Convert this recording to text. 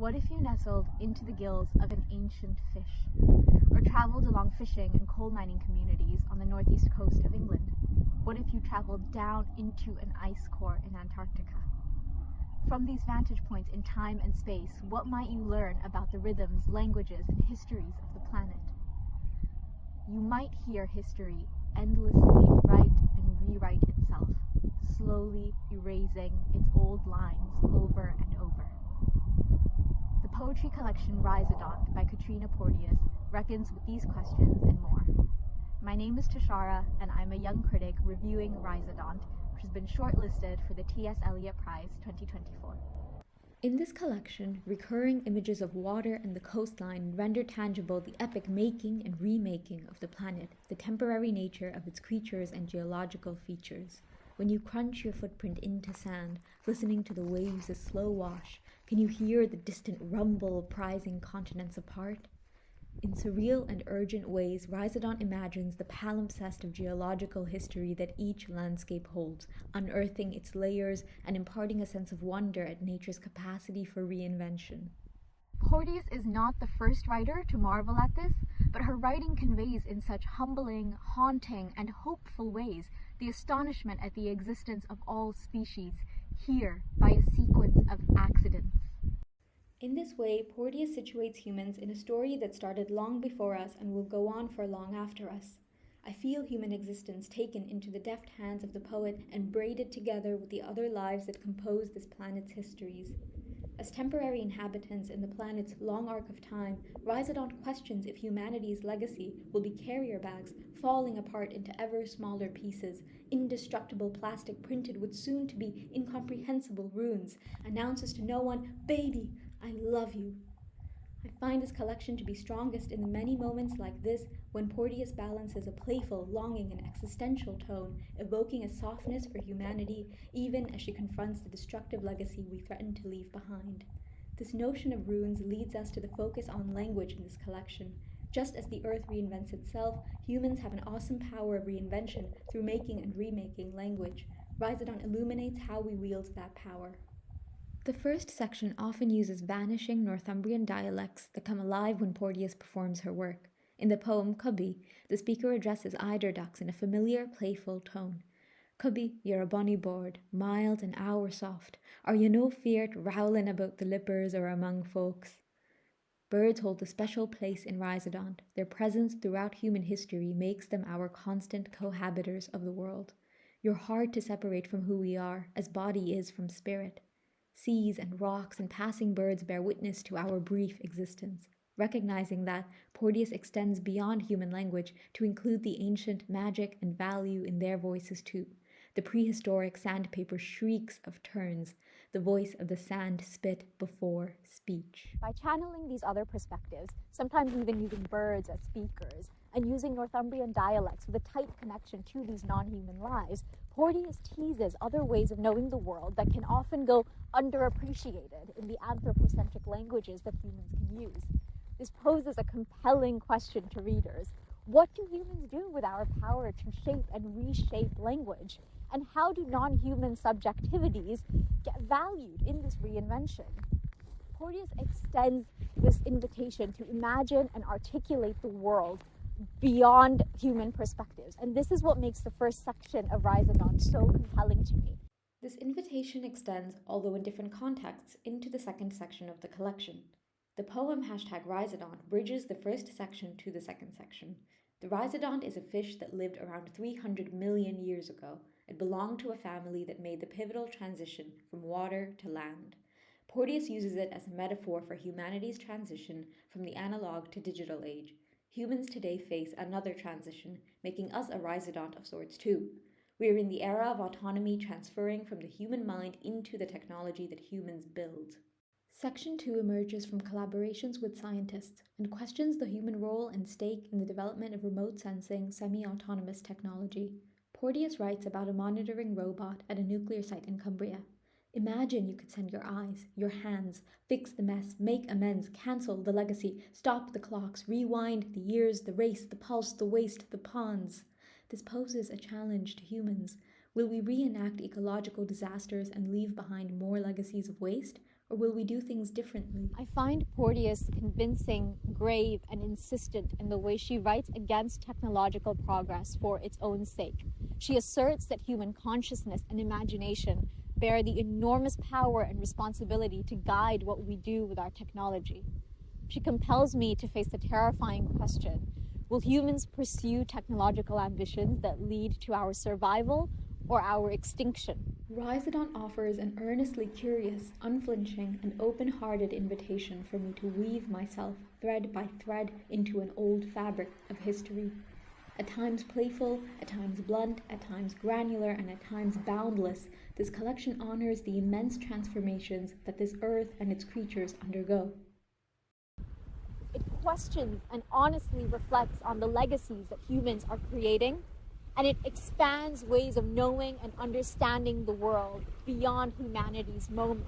What if you nestled into the gills of an ancient fish, or traveled along fishing and coal mining communities on the northeast coast of England? What if you traveled down into an ice core in Antarctica? From these vantage points in time and space, what might you learn about the rhythms, languages, and histories of the planet? You might hear history endlessly write and rewrite itself, slowly erasing its old lines over and over. The poetry collection Rhizodont by Katrina Porteous reckons with these questions and more. My name is Tashara, and I'm a young critic reviewing Rhizodont, which has been shortlisted for the T.S. Eliot Prize 2024. In this collection, recurring images of water and the coastline render tangible the epic making and remaking of the planet, the temporary nature of its creatures and geological features. When you crunch your footprint into sand, listening to the waves' slow wash, can you hear the distant rumble prizing continents apart? In surreal and urgent ways, Rhizodont imagines the palimpsest of geological history that each landscape holds, unearthing its layers and imparting a sense of wonder at nature's capacity for reinvention. Porteous is not the first writer to marvel at this, but her writing conveys in such humbling, haunting, and hopeful ways the astonishment at the existence of all species, here by a sequence of accidents. In this way, Porteous situates humans in a story that started long before us and will go on for long after us. I feel human existence taken into the deft hands of the poet and braided together with the other lives that compose this planet's histories. As temporary inhabitants in the planet's long arc of time, Rhizodont questions if humanity's legacy will be carrier bags falling apart into ever smaller pieces, indestructible plastic printed with soon-to-be incomprehensible runes, announces to no one, "Baby, I love you." I find this collection to be strongest in the many moments like this when Porteous balances a playful, longing, and existential tone, evoking a softness for humanity even as she confronts the destructive legacy we threaten to leave behind. This notion of runes leads us to the focus on language in this collection. Just as the earth reinvents itself, humans have an awesome power of reinvention through making and remaking language. Rhizodont illuminates how we wield that power. The first section often uses vanishing Northumbrian dialects that come alive when Porteous performs her work. In the poem Cubby, the speaker addresses eider ducks in a familiar, playful tone. "Cubby, you're a bonny bird, mild and ower soft. Are you no feared rowling about the lippers or among folks?" Birds hold a special place in Rhizodont. Their presence throughout human history makes them our constant cohabitors of the world. You're hard to separate from who we are, as body is from spirit. Seas and rocks and passing birds bear witness to our brief existence. Recognizing that, Porteous extends beyond human language to include the ancient magic and value in their voices too. The prehistoric sandpaper shrieks of terns, the voice of the sand spit before speech. By channeling these other perspectives, sometimes even using birds as speakers, and using Northumbrian dialects with a tight connection to these non-human lives, Porteous teases other ways of knowing the world that can often go underappreciated in the anthropocentric languages that humans can use. This poses a compelling question to readers. What do humans do with our power to shape and reshape language? And how do non-human subjectivities get valued in this reinvention? Porteous extends this invitation to imagine and articulate the world beyond human perspectives. And this is what makes the first section of Rhizodont so compelling to me. This invitation extends, although in different contexts, into the second section of the collection. The poem #Rhizodont bridges the first section to the second section. The rhizodont is a fish that lived around 300 million years ago. It belonged to a family that made the pivotal transition from water to land. Porteous uses it as a metaphor for humanity's transition from the analog to digital age. Humans today face another transition, making us a rhizodont of sorts too. We are in the era of autonomy transferring from the human mind into the technology that humans build. Section 2 emerges from collaborations with scientists and questions the human role and stake in the development of remote sensing, semi-autonomous technology. Porteous writes about a monitoring robot at a nuclear site in Cumbria. Imagine you could send your eyes, your hands, fix the mess, make amends, cancel the legacy, stop the clocks, rewind the years, the race, the pulse, the waste, the ponds. This poses a challenge to humans. Will we reenact ecological disasters and leave behind more legacies of waste? Or will we do things differently? I find Porteous convincing, grave, and insistent in the way she writes against technological progress for its own sake. She asserts that human consciousness and imagination bear the enormous power and responsibility to guide what we do with our technology. She compels me to face the terrifying question: will humans pursue technological ambitions that lead to our survival or our extinction? Rhizodon offers an earnestly curious, unflinching, and open-hearted invitation for me to weave myself thread by thread into an old fabric of history. At times playful, at times blunt, at times granular, and at times boundless, this collection honors the immense transformations that this earth and its creatures undergo. It questions and honestly reflects on the legacies that humans are creating, and it expands ways of knowing and understanding the world beyond humanity's moment.